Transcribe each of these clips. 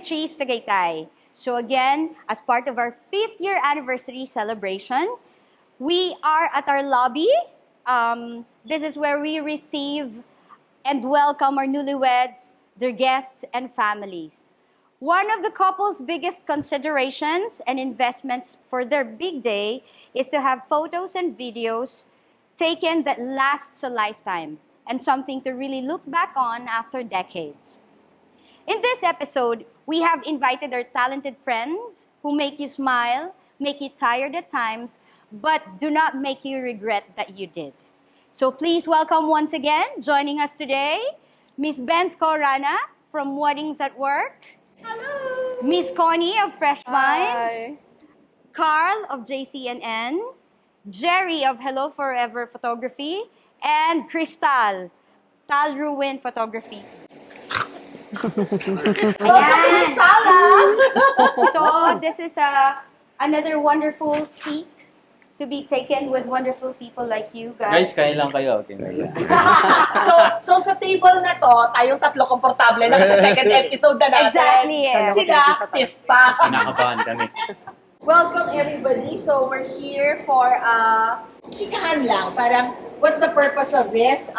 Beatriz Tagaytay. So again, as part of our 5th year anniversary celebration, we are at our lobby. This is where we receive and welcome our newlyweds, their guests, and families. One of the couple's biggest considerations and investments for their big day is to have photos and videos taken that lasts a lifetime and something to really look back on after decades. In this episode, we have invited our talented friends who make you smile, make you tired at times, but do not make you regret that you did. So please welcome once again, joining us today, Miss Benz Corana from Weddings at Work. Hello! Miss Connie of Fresh Minds. Carl of JCNN. Jerry of Hello Forever Photography. And Crystal, Tal Ruin Photography. Ayan. So this is another wonderful seat to be taken with wonderful people like you guys. Guys, kain lang kayo. Okay. So sa table na to, tayong tatlo komportable na sa second episode na natin. Exactly, yeah. Sila stiff pa. Kinakabahan kami. Welcome everybody. So we're here for chikahan lang. Parang what's the purpose of this?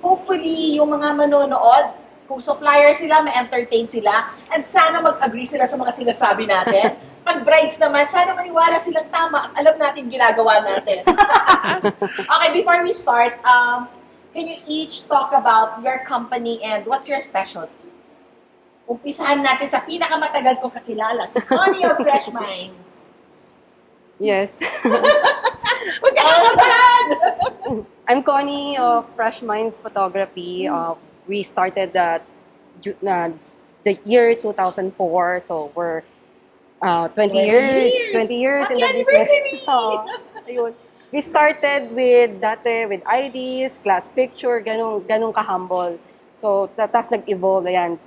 Hopefully yung mga manonood, kung supplier sila, ma-entertain sila, and sana mag-agree sila sa mga sinasabi natin. Pag brides naman, sana maniwala silang tama at alam natin ginagawa natin. Okay, before we start, can you each talk about your company and what's your specialty? Umpisahan natin sa pinakamatagal kong kakilala, si Connie of Fresh Mind. Yes. Magkakatahan! I'm Connie of Fresh Minds Photography. We started the year 2004, so we're 20 years in the business. Ayun. We started with IDs, class picture, ganong ka-humble. So, tapos nag-evolve, ayan.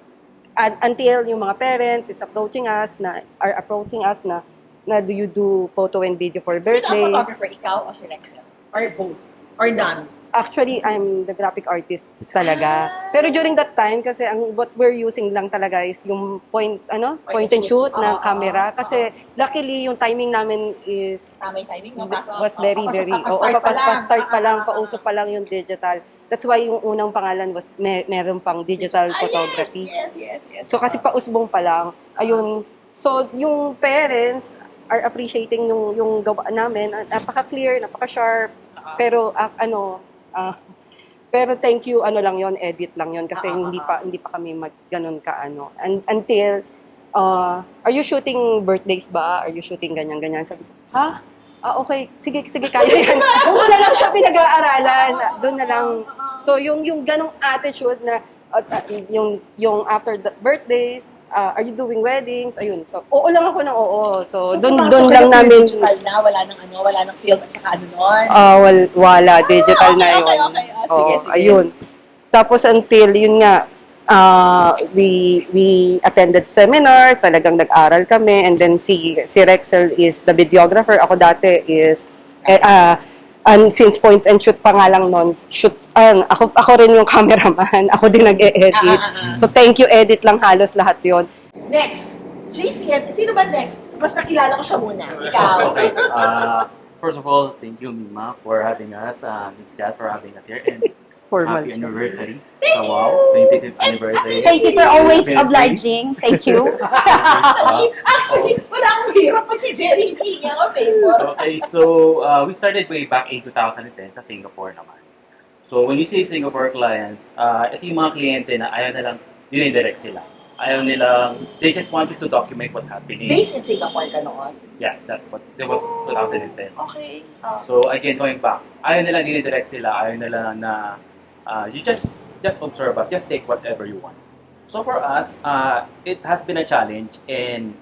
Until yung mga parents are approaching us na do you do photo and video for birthdays? Sino ang photographer? Ikaw o si Rexel? Or both? Or none? Actually, I'm the graphic artist talaga. Pero during that time, kasi what we're using lang talaga is yung point and shoot na camera. Kasi luckily, yung timing namin is Timing, no? was very. Pa-start pa lang, pauso pa lang yung digital. That's why yung unang pangalan was meron pang digital photography. Yes. So kasi pausbong pa lang, ayun. So yung parents are appreciating yung gawa namin. Napaka-clear, napaka-sharp. Pero pero thank you, lang yon, edit lang yon kasi hindi pa kami ganun ka And until are you shooting birthdays ba? Are you shooting ganyan? Sabi ko, ha? Okay, sige kaya yan. Doon na lang siya pinag-aaralan. Doon na lang. So yung ganung attitude na yung after the birthdays, are you doing weddings? Ayun. So, oo lang ako ng oo. So doon lang namin digital na, wala nang film at saka nun. Wala digital na yun. Okay. Sige. Ayun. Tapos until yun nga we attended seminars, talagang nag-aral kami, and then si Rexel is the videographer. Ako dati is and since point and shoot pa nga lang noon, ako rin yung cameraman, ako din nag-e-edit. So thank you, edit lang halos lahat yon. Next, JCN, sino ba next? Mas nakilala ko siya muna. Ikaw. Okay. First of all, thank you, Mima, for having us. Miss Jazz for having us here. And happy anniversary. Wow, 25th anniversary. Thank you for always obliging. Thank you. Actually, wala akong hirap pag si Jerry hindi niya ako favor. Okay, so we started way back in 2010 sa Singapore naman. So when you say Singapore clients, ito yung mga kliyente na ayaw nilang dinidirect sila. Ayaw nilang, they just want you to document what's happening. Based in Singapore ka noon? Yes, that was 2010. Okay. So again, going back, ayaw nila dinidirect sila, ayaw nila na you just observe us, just take whatever you want. So for us, it has been a challenge and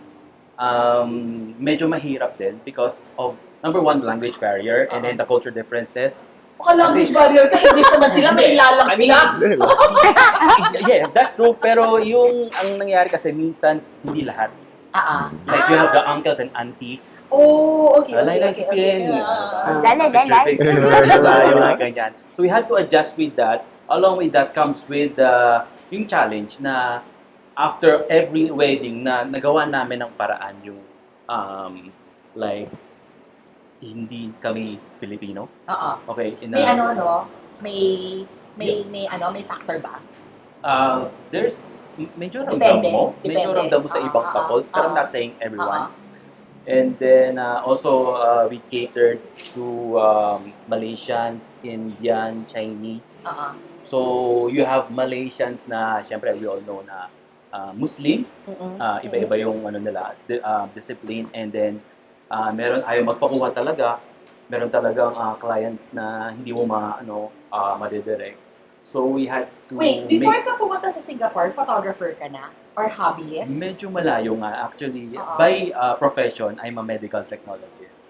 medyo mahirap din because of number one, language barrier and then the culture differences. Baka language barrier ka, English naman sila, may lalang sila. Yeah, that's true. Pero yung ang nangyari kasi minsan hindi lahat. Like you have the uncles and aunties. Oh, okay. So we had to adjust with that. Along with that comes with yung challenge na after every wedding na nagawa namin ng paraan yung like hindi kami Pilipino. Oo. Okay, May ano, no? May factor ba? There's medyo Depende. ramdam mo. Medyo Depende. ramdam mo sa ibang couples, pero I'm not saying everyone. And then also we catered to Malaysians, Indian, Chinese. So you have Malaysians na syempre we all know na Muslims, iba-iba yung ano nila, discipline, and then meron ayaw magpakuha talaga. Meron talagang clients na hindi mo madidirect. So we had to Wait, before ka pumunta sa Singapore, photographer ka na? Or hobbyist? medyo malayo nga actually. Oo. By profession, I'm a medical technologist.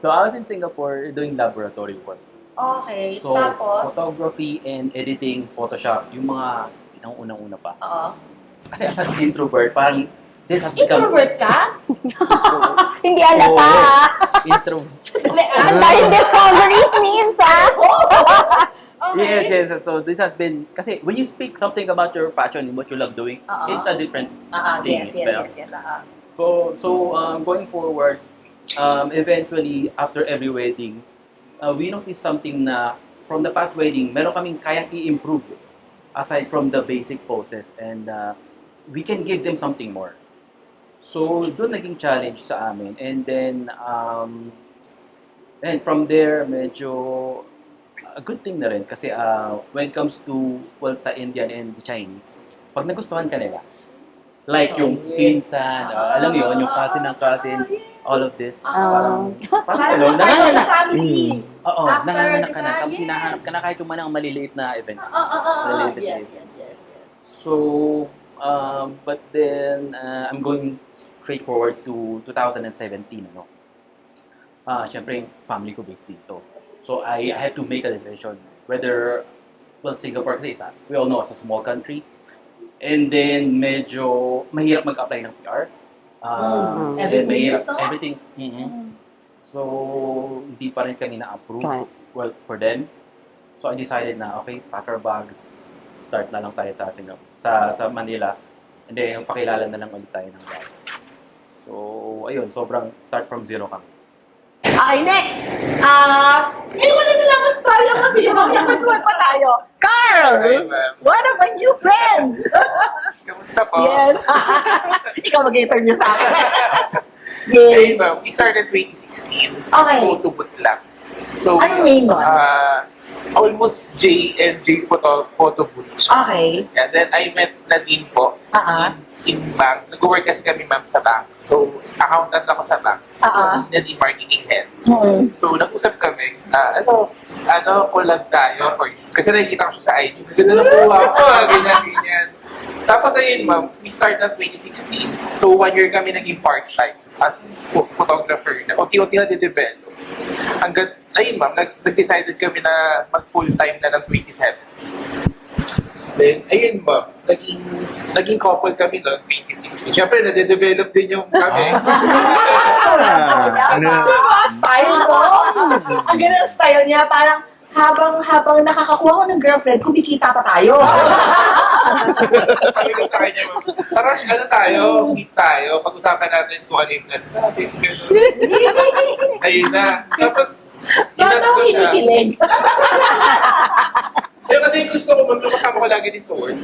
So I was in Singapore doing laboratory work. Okay. So Tapos? photography and editing, Photoshop, yung mga unang-una pa. Oo. Kasi as an introvert, parang this has become Introvert ka? Hindi alata, ha? introvert. Ang daming discoveries minsan. Okay. Yes. So this has been, kasi when you speak something about your passion and what you love doing, it's a different thing. Yes. So going forward, eventually, after every wedding, we noticed something na from the past wedding, meron kaming kayang i-improve aside from the basic poses, and we can give them something more. So, doon naging challenge sa amin. And then, and from there, medyo a good thing na rin. Kasi when it comes to, well, sa Indian and the Chinese, pag nagustuhan ka nila, like yung pinsan, alam mo yun, yung cousin ng cousin, all of this. Parang Parang ano, part of the nanganganak. family. Oo, After, nanganganak ka diba? na. Tapos Yes. hinahanap ka na kahit yung manang maliliit na events. Maliliit na Yes. events. So, but then, I'm going straight forward to 2017, ano. Siyempre, family ko based dito. So, I had to make a decision whether, well, Singapore kasi isa, we all know it's a small country. And then, medyo mahirap mag-apply ng PR. And then, Every 2 years, mahirap, no? everything. So, hindi pa rin kami na-approve. Right. Well, for them. So, I decided na, okay, pack our bags, start na lang tayo sa sa Manila. And then, pakilala na lang ulit tayo ng bago. So, ayun, sobrang start from zero kami. Okay, next. Wala na lang ang story ako kasi magkakatuwa pa tayo. Carl! Hi, ma'am. One of my new friends! Kamusta po? Yes. Ikaw mag-interview sa akin. Hey, Game. ma'am. We started 2016. Okay. Photo boot lang. So, Anong name nun? almost J and J photo boot siya. Okay. And then I met Nadine po in bank. Nag-work kasi kami, ma'am, sa bank. So, accountant ako sa bank. Tapos Nadine marketing head. So, nag-usap kami, collab tayo for you. Kasi nakikita ko siya sa IG. Ganda na po ako, ganyan. Tapos ayun, ma'am, we started na 2016. So, 1 year kami naging part-time as photographer. Unti-unti na de-develop. Hanggang, ayun, ma'am, nag-decided kami na mag-full-time na ng 27. Then, ayun, ma'am, naging couple kami noong 2016. Siyempre, nade-develop din yung kami. Diba? Style ko. Ang ganda ng style niya. Parang habang nakakakuha ko ng girlfriend, kumikita pa tayo. Sabi ko sa kanya, ma'am, parang meet tayo, pag-usapan natin kung ano yung plans natin, gano'n. Ayun na. Tapos, inas Bata ko ko siya. kinikilig. Ayun, kasi gusto ko, ma'am, kasama ko lagi ni Sword.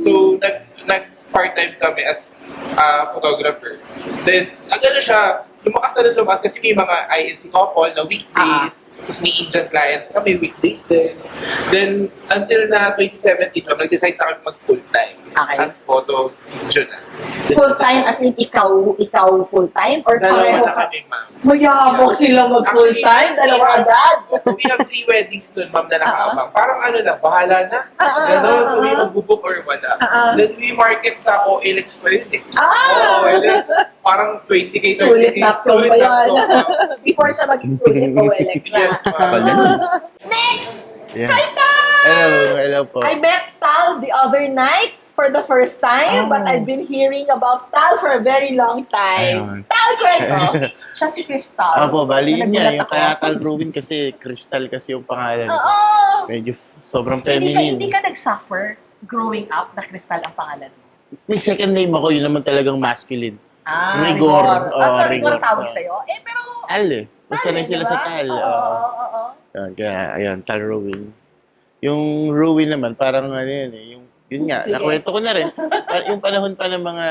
So, nag-part-time kami as photographer. Then, siya, lumakas na rin lumakas kasi may mga INC couple na weekdays, tapos may Indian clients kami, weekdays din. Then, until na 2017, nag-decide na kami mag-full-time as photo video na. Full-time as in ikaw full-time? Or Dalawa pareho na ka? kami, ma'am. Mayabang sila mag-full-time? Dalawa agad? We have 3 weddings nun, ma'am, na nakaabang. Parang bahala na. Gano'n, kung may mag-book or wala. Then we market sa OLX pa yun eh. OLX. Parang 20K, 30K. Sulit na to ba yan? ma'am. Before siya maging sulit o Alex na. Yes, ma'am. Next! Yeah. Hi, Tal! Hello po. I met Tal the other night for the first time, but I've been hearing about Tal for a very long time. Ayun. Tal, kwento. Siya si Crystal. Opo, bali yun nga. Nagulat Yung ako. kaya Tal Ruin kasi Crystal kasi yung pangalan. Oo. Medyo sobrang Hindi feminine. ka nag-suffer growing up na Crystal ang pangalan mo. May second name ako, yun naman talagang masculine. Ah, Rigor. Rigor. Oo, So, Rigor Rigor. ang tawag So, sa'yo. Pero, Tal eh. Basta Tal na eh, sila di sa ba? Tal. Oo, Oo. oo, oo. Yun, kaya, ayun, Tal Ruin. Yung Ruin naman, parang ano yun eh. Yun nga, Sige. nakwento ko na rin. Yung panahon pa ng mga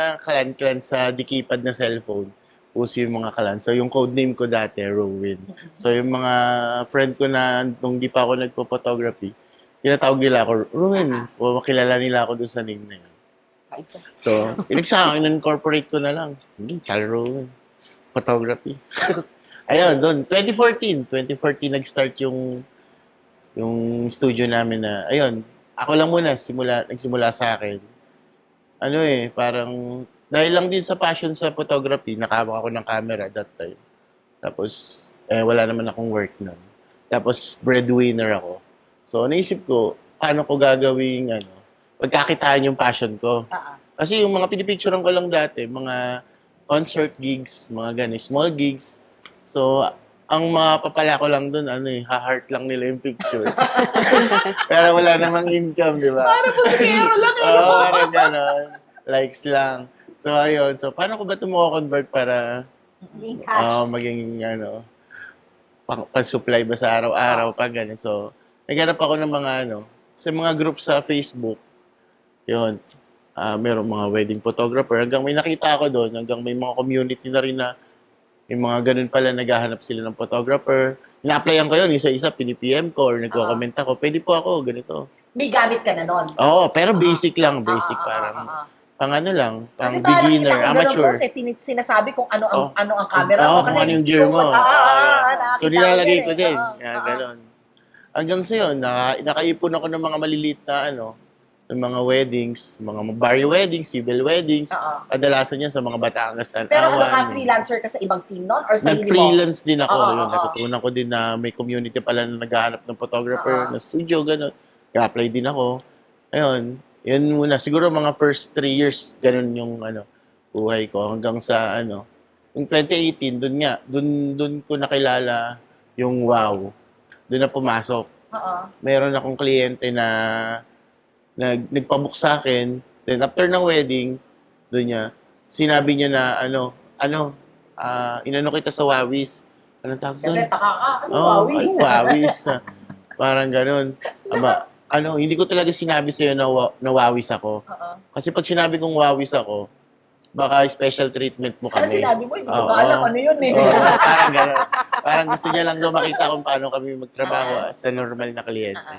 clan sa dikipad na cellphone, uso yung mga clan. So, yung code name ko dati, Ruin. So, yung mga friend ko na nung di pa ako nagpo-photography, tinatawag nila ako, Ruin. O makilala nila ako dun sa name na yun. So, in incorporate ko na lang. Hindi, Tal Ruin. Photography. Ayun, doon. 2014 nag-start yung studio namin na, ayun, ako lang muna, nagsimula sa akin. Ano eh, parang, dahil lang din sa passion sa photography, nakahawak ako ng camera that time. Tapos, wala naman akong work nun. Tapos, breadwinner ako. So, naisip ko, paano ko gagawing, pagkakitaan yung passion ko. Kasi yung mga pinipicturean ko lang dati, mga concert gigs, mga ganun, small gigs. So, ang mapapala ko lang dun, ha-heart lang nila yung picture. Pero wala namang income, di ba? Para po siguro lang eh. Oo, parang gano'n. Likes lang. So, ayun. So, paano ko ba ito convert para Being cash. maging, pang-supply ba sa araw-araw, pag ganun. So, naghanap ako ng mga, sa mga group sa Facebook. Yun. Meron mga wedding photographer. Hanggang may nakita ako doon. Hanggang may mga community na rin na yung mga ganun pala, naghahanap sila ng photographer. Ina-applyan ko yun, isa-isa, pinipm ko or nagko-comment ako, pwede po ako, ganito. May gamit ka na nun. Oo, pero basic lang, basic. Parang, pang ano lang, pang Kasi parang beginner, kita ko amateur. ganun po, sinasabi kung ano ang Oh. ano ang camera Oo, mo. kung ano yung gear mo. Nakakita So, nilalagay yan ko eh. din. Oo, Yan, oo. ganon. Hanggang sa yun, nakaipon ako ng mga maliliit na ng mga weddings, mga barrio weddings, civil weddings, Oo. kadalasan yan sa mga Batangas, Tanawan. Pero ano ka, freelancer ka sa ibang team nun? Or sa Nag-freelance din ako. Oo, Yun, oo. natutunan ko din na may community pala na naghahanap ng photographer, Oo. na studio, gano'n. Kaya-apply din ako. Ayun, yun muna. Siguro mga first 3 years, gano'n yung buhay ko. Hanggang sa yung 2018, dun ko nakilala yung wow. Doon na pumasok. Oo. Meron akong kliyente na nagpabook sa akin. Then after ng wedding, doon niya, sinabi niya na inano kita sa Wawis. Anong tawag doon? Siyempre, taka ka. Ano, Oo, Wawi? ay, Wawis. Parang ganun. Hindi ko talaga sinabi sa'yo na wawis ako. Oo. Kasi pag sinabi kong wawis ako, baka special treatment mo Sana kami. sinabi mo, hindi ko Oo. ba alam ano yun eh. Oo, parang gano'n. Parang gusto niya lang daw makita kung paano kami magtrabaho sa normal na kliyente.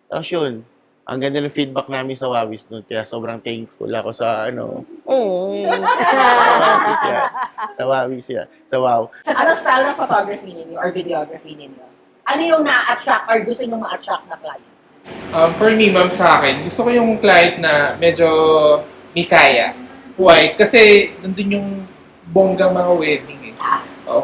Tapos yun, ang ganda ng feedback namin sa Wawis nun. Kaya sobrang thankful ako sa Wawis yan. Sa Wawis yan. Sa Wow. Ano style ng photography ninyo or videography ninyo? Ano yung na-attract or gusto nyo ma-attract na clients? For me, ma'am, sa akin, gusto ko yung client na medyo may kaya. Why? Kasi nandun yung bonggang mga wedding eh.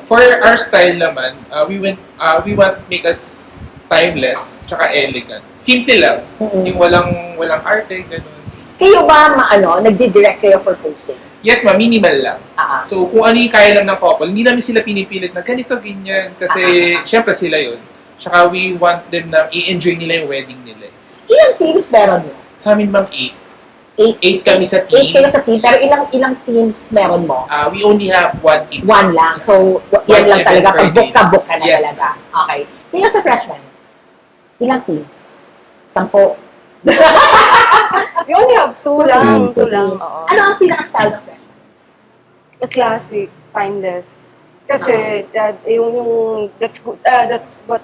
For our style naman, we want make us timeless, tsaka elegant. Simple lang. Yung walang arte, ganun. Kayo ba, nagdi-direct kayo for posting? Yes, ma'am, minimal lang. Ah. So, kung ano yung kaya lang ng couple, hindi namin sila pinipilit na ganito, ganyan. Kasi, syempre sila yun. Tsaka we want them na i-enjoy nila yung wedding nila. Ilang teams meron mo? Sa amin, ma'am, 8 kami sa 8 team. kayo sa team, pero ilang teams meron mo? We only have 1 team. One lang. So, yan lang event talaga. per Pag book day. ka, book ka na Yes. talaga. Okay. Tingnan sa freshman. Ilang teams? 10. We only have two lang. Two Two lang. teams. Oo. Ano ang pinaka-style ng freshman? The classic, timeless. Kasi that's good. That's what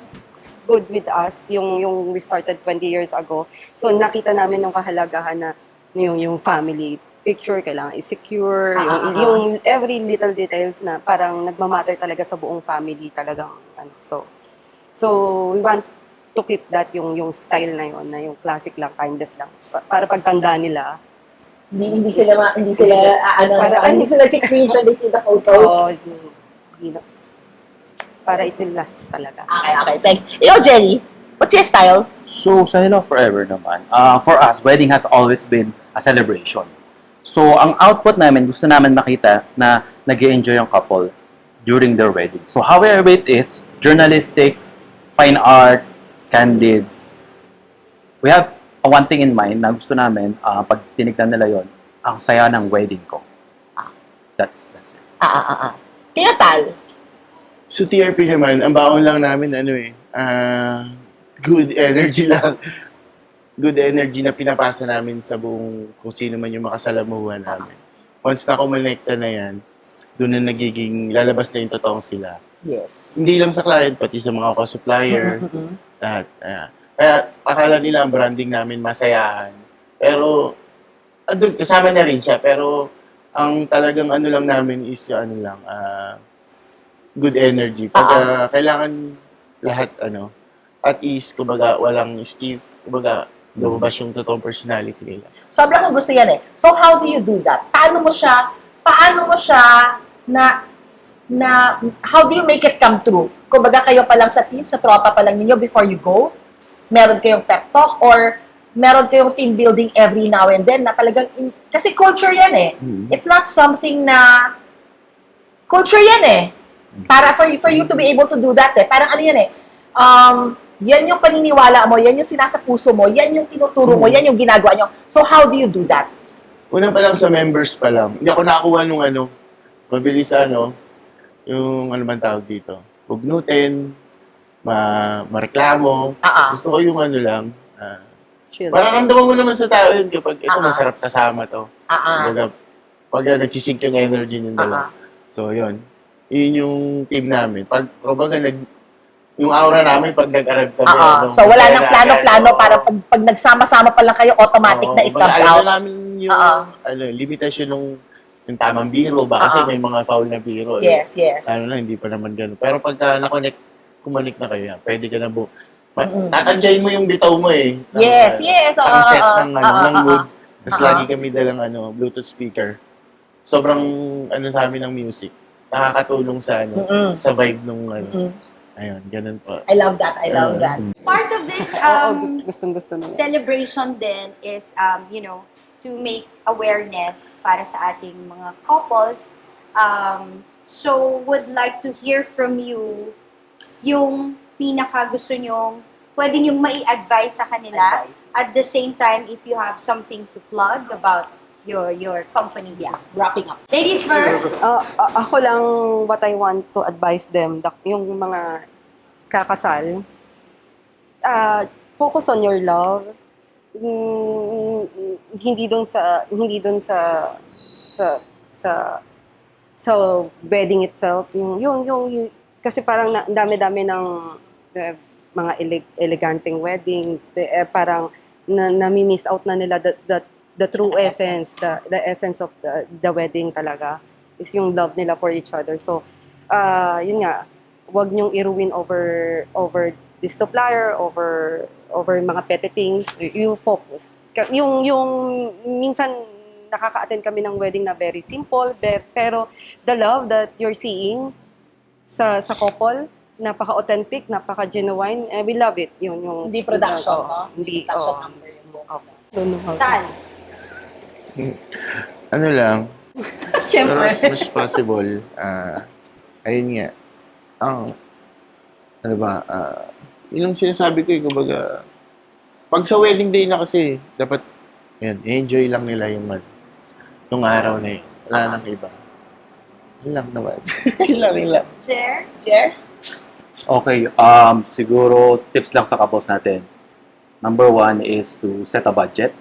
good with us. Yung we started 20 years ago. So nakita namin yung kahalagahan na yung family picture kailangan i-secure, yung every little details na parang nagmamatter talaga sa buong family talagang So we want to keep that yung style na yun, na yung classic lang, timeless lang. Para pagtanda nila, Hindi sila hindi sila cringe when they see the oh, photos. para it will last talaga. Okay, thanks. Ikaw, Jenny, what's your style? So, sa Hello Forever naman, for us, wedding has always been a celebration. So, ang output namin, gusto namin makita na nag-enjoy yung couple during their wedding. So, however it is, journalistic, fine art, candid, we have one thing in mind na gusto namin, pag tinignan nila yon, ang saya ng wedding ko. That's it. Kaya tal, So TRP naman, ang baon lang namin, good energy lang. Good energy na pinapasa namin sa buong kung sino man yung makasalamuhan namin. Once na kumonekta na yan, doon na nagiging lalabas na yung totoong sila. yes. Hindi lang sa client, pati sa mga co-supplier. Lahat. Kaya akala nila ang branding namin masayahan. Pero, andun, kasama na rin siya. Pero, ang talagang ano lang namin is, good energy. Pag kailangan lahat, at ease, kumbaga, walang stiff, kumbaga, lumabas yung totoong personality nila. Sobrang kong gusto yan eh. So how do you do that? Paano mo siya how do you make it come true? Kumbaga kayo pa lang sa team, sa tropa pa lang ninyo before you go, meron kayong pep talk or meron kayong team building every now and then na talagang, kasi culture yan eh. It's not something na, culture yan eh. Para for you to be able to do that eh. Parang ano yan eh, yan yung paniniwala mo, yan yung sinasapuso mo, yan yung tinuturo mo, yan yung ginagawa nyo. So how do you do that? Una pa lang sa members pa lang, hindi ako nakakuha nung mabilis yung ano man tawag dito, hugnutin, mareklamo. Gusto ko yung Chill. mararamdaman mo naman sa tao yun kapag ito masarap kasama to. Pag nagsisig yung energy ng dalawa. So yun yung team namin. Kumbaga yung aura namin pag nag-arrive kami. So wala nang plano-plano para pag nagsama-sama pa lang kayo, automatic na it comes out. Alam na namin yung limitasyon yung tamang biro ba? Kasi may mga foul na biro. Yes. Hindi pa naman gano'n. Pero pagka kumonek na kayo, pwede ka na tatadyain mo yung bitaw mo eh. Yes. Ang set ng mood. Tapos lagi kami dalang Bluetooth speaker. Sobrang sa amin ng music. Nakakatulong sa sa vibe nung Ayun, ganun po. I love that. Part of this Gustong-gusto nila. celebration then is, to make awareness para sa ating mga couples. So, would like to hear from you yung pinaka gusto nyong, pwede nyong mai-advise sa kanila. At the same time, if you have something to plug about your company. Yeah, wrapping up. Ladies first. Ako lang, what I want to advise them, yung mga kakasal, focus on your love. Hindi doon sa wedding itself. Yung kasi parang dami-dami ng mga eleganteng wedding, parang nami-miss out na nila the true essence, the essence of the wedding talaga is yung love nila for each other. So, yun nga, wag niyong i-ruin over this supplier, over mga petty things. You focus. Yung minsan nakaka-attend kami ng wedding na very simple, pero the love that you're seeing sa couple, napaka-authentic, napaka-genuine, we love it. Yung Hindi production, no? Hindi, Production number yung buong. Don't know how to- Tal. Ano lang, pero Siyempre. as much as possible, ayun nga, yun ang sinasabi ko kumbaga, pag sa wedding day na kasi, dapat, enjoy lang nila yung araw na yun. Wala nang iba. Yun lang naman. Yun lang. Jer? Okay, siguro tips lang sa couples natin. Number one is to set a budget.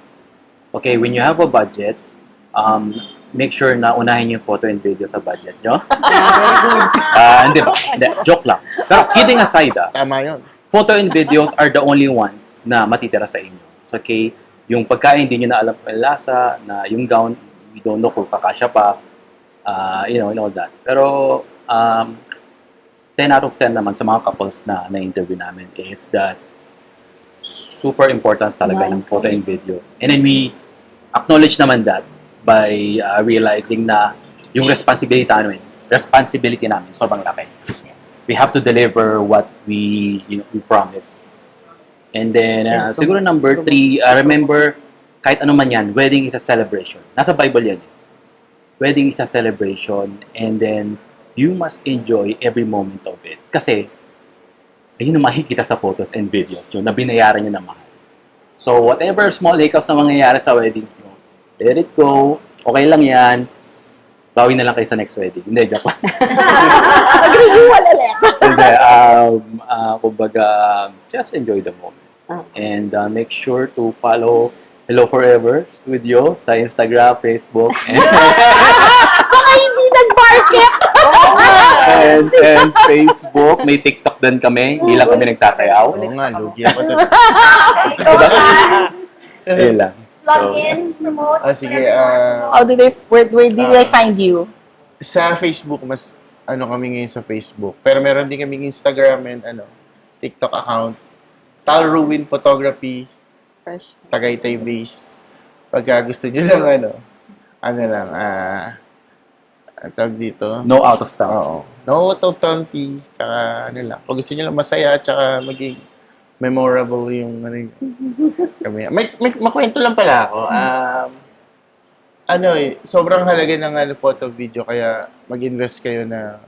Okay, when you have a budget, make sure na unahin yung photo and video sa budget nyo. Hindi ba? Hindi, joke lang. Pero kidding aside, Tama yun. photo and videos are the only ones na matitira sa inyo. So, okay, yung pagkain, hindi nyo na alam kung lasa, na yung gown, we don't know kung kakasya pa, and all that. Pero, 10 out of 10 naman sa mga couples na na-interview namin is that super importance talaga ng photo and video. And then we acknowledge naman that by realizing na yung responsibility namin sobrang laki. Yes. We have to deliver what we promise. And then, siguro number 3, remember, kahit ano man yan, wedding is a celebration. Nasa Bible yan. Wedding is a celebration, and then, you must enjoy every moment of it. Kasi, ayun ang makikita sa photos and videos yun, na binayaran nyo na mahal. So, whatever small hiccups na mangyayari sa weddings nyo, let it go, okay lang yan, bawi na lang kayo sa next wedding. Hindi, joke lang. Renewal ulit. Hindi, kumbaga, just enjoy the moment. And make sure to follow Hello Forever Studio sa Instagram, Facebook, Baka hindi nag-market. and Facebook. May TikTok din kami. Hindi lang kami nagsasayaw. Oo nga, lugi ako doon. Ayun lang. Log in, promote. Sige, Where did I find you? sa Facebook, mas kami ngayon sa Facebook. Pero meron din kaming Instagram and TikTok account. Tal Ruin Photography, Fresh. Tagaytay base. Pagka gusto nyo lang ang tawag dito. No out of town. Oo. No out of town fee. Tsaka lang. Pag gusto nyo lang masaya, tsaka maging memorable yung kami. May makwento lang pala ako. Sobrang halaga ng photo video, kaya mag-invest kayo na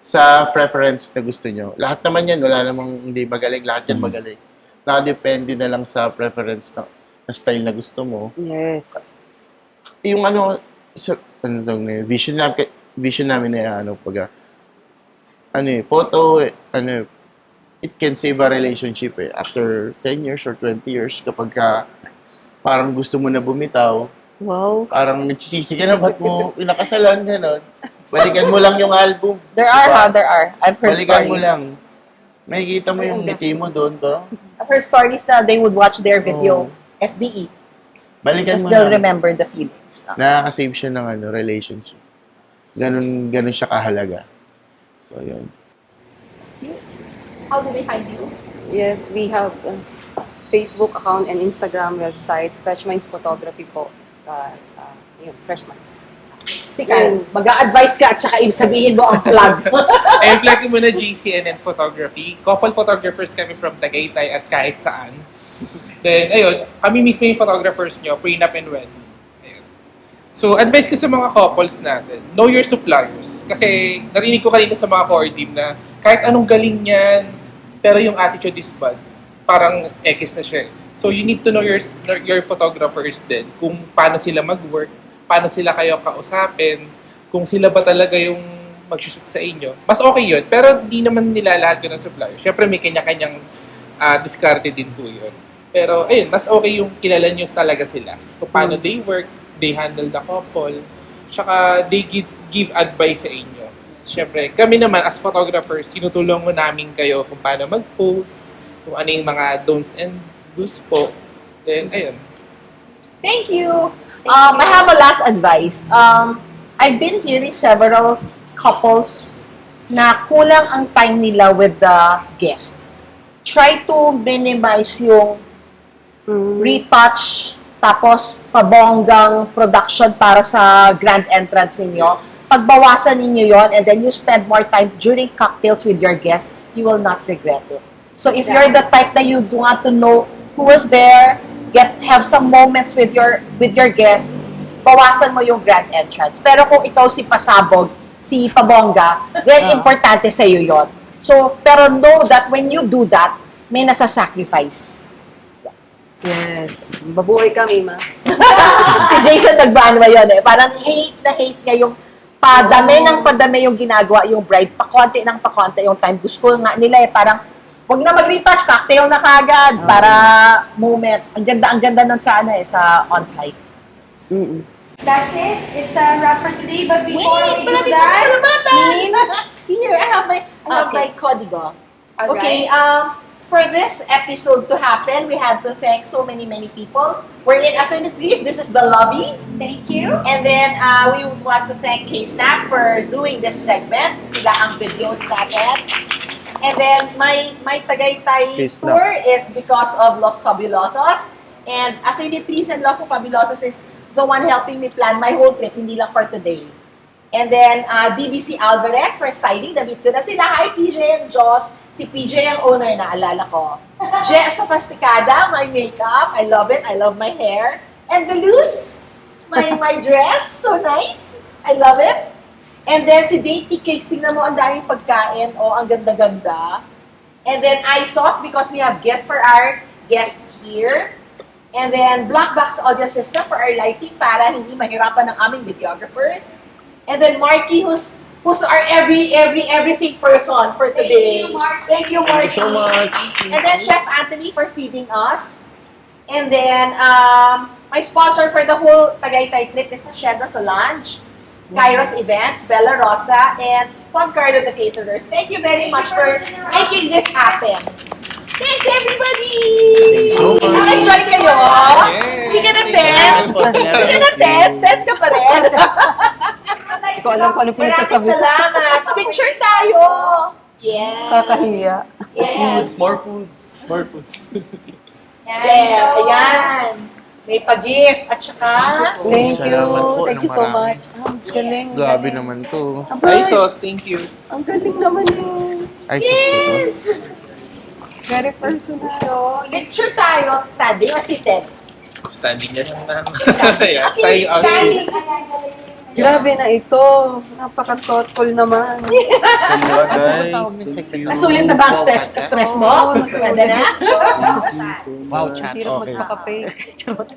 sa preference na gusto nyo. Lahat naman yan, wala namang hindi magaling. Lahat yan magaling. Nakadepende na lang sa preference na style na gusto mo. Yes. Yung vision namin na photo, it can save a relationship after 10 years or 20 years kapag parang gusto mo na bumitaw, Wow. parang nagsisisi ka na, ba't mo pinakasalan, gano'n. Balikan mo lang yung album. There are. I've heard Balikan mo stories. lang. Makikita mo yung ngiti mo doon, bro. I've heard stories na they would watch their video SDE. Balikan Because mo they'll lang. remember the feelings. Nakaka-save siya ng relationship. Ganun siya kahalaga. So, yun. How do they find you? Yes, we have Facebook account and Instagram website, Fresh Minds Photography po. Fresh Minds. Si Kyle, mag-a-advise ka at saka sabihin mo ang plug. Ayun, plug ko muna GCNN Photography. Couple photographers kami from Tagaytay at kahit saan. Then, ayun, kami mismo yung photographers nyo, prenup and wedding. Ayun. So, advice ko sa mga couples natin, know your suppliers. Kasi, narinig ko kanina sa mga core team na kahit anong galing niyan, pero yung attitude is bad, parang X na siya. So, you need to know your photographers din, kung paano sila mag-work, paano sila kayo kausapin, kung sila ba talaga yung mag-shoot sa inyo. Mas okay yun, pero di naman nila lahat yun ng supplier. Siyempre, may kanya-kanyang discarded din po yun. Pero, ayun, mas okay yung kilala nyo talaga sila. Kung paano they work, they handle the couple, tsaka they give advice sa inyo. Siyempre, kami naman as photographers, tinutulong mo namin kayo kung paano mag-post, kung ano yung mga don'ts and do's po. Then, ayun. Thank you. I have a last advice. I've been hearing several couples na kulang ang time nila with the guest. Try to minimize yung retouch, tapos pabonggang production para sa grand entrance ninyo. Pagbawasan ninyo yon, and then you spend more time during cocktails with your guests, you will not regret it. So if you're the type that you want to know who was there, have some moments with your guests, bawasan mo yung grand entrance. Pero kung ikaw si pasabog, si pabongga, then importante sa iyo yon. So, pero know that when you do that, may nasa-sacrifice. Yes. Babuhay kami, ma. Si Jason nagbaano yun Parang hate niya yung padami yung ginagawa yung bride. Pakonti yung time. Gusto nga nila parang wag na mag-retouch, cocktail na kagad para moment. Ang ganda nun sa sa on-site. That's it. It's a wrap for today. But before we do maraming that, pasalamatan! Here, I have my código. Alright. Okay, for this episode to happen, we had to thank so many people. We're in Affinities. This is the lobby. Thank you. And then, we would want to thank K-Snap for doing this segment. Sila ang video natin. And then, my Tagaytay K-Snap. tour is because of Los Fabulosos. And Affinities and Los Fabulosos is the one helping me plan my whole trip, hindi lang for today. And then, DBC Alvarez for styling. Damit ko na sila. Hi, PJ and Jot. Si PJ ang owner, naalala ko. Jess Sophisticada, my makeup. I love it. I love my hair. And Veluz, my dress. So nice. I love it. And then si Dainty Cakes, tingnan mo ang daming pagkain. Oh, ang ganda-ganda. And then iSauce because we have guests for our guest here. And then Black Box Audio System for our lighting para hindi mahirapan ng aming videographers. And then Marky, who's our everything person for today. Thank you, Marky. Thank you so much. And then Chef Anthony for feeding us. And then my sponsor for the whole Tagaytay trip is Shadow Solange, Kairos Events, Bella Rosa, and Juan Carlo the Caterers. Thank you very much for making this happen. Thanks, everybody! Naka-enjoy kayo? Hindi ka na tense? Hindi ka na tense? Tense ka pa rin? Hindi ko alam kung ano Maraming pinagsasabi. salamat. Picture tayo. Yes. Kakahiya. Yes. More foods. Yeah, ayan. May pag-gift. At saka, Thank you. Salamat po Thank you ng so marami. much. Galing. Grabe naman to. Hi, Sos. Thank you. Ang galing naman yun. Ay, sus po to. Very personal. so, lecture tayo. Standing or seated? Standing na lang na. Okay, standing. Grabe na ito. Napaka-thoughtful naman. Kumuha, guys. Nasulit na ba ang stress mo? Ganda na? Wow, chat. Hirap Okay. magpaka-fake. Charot.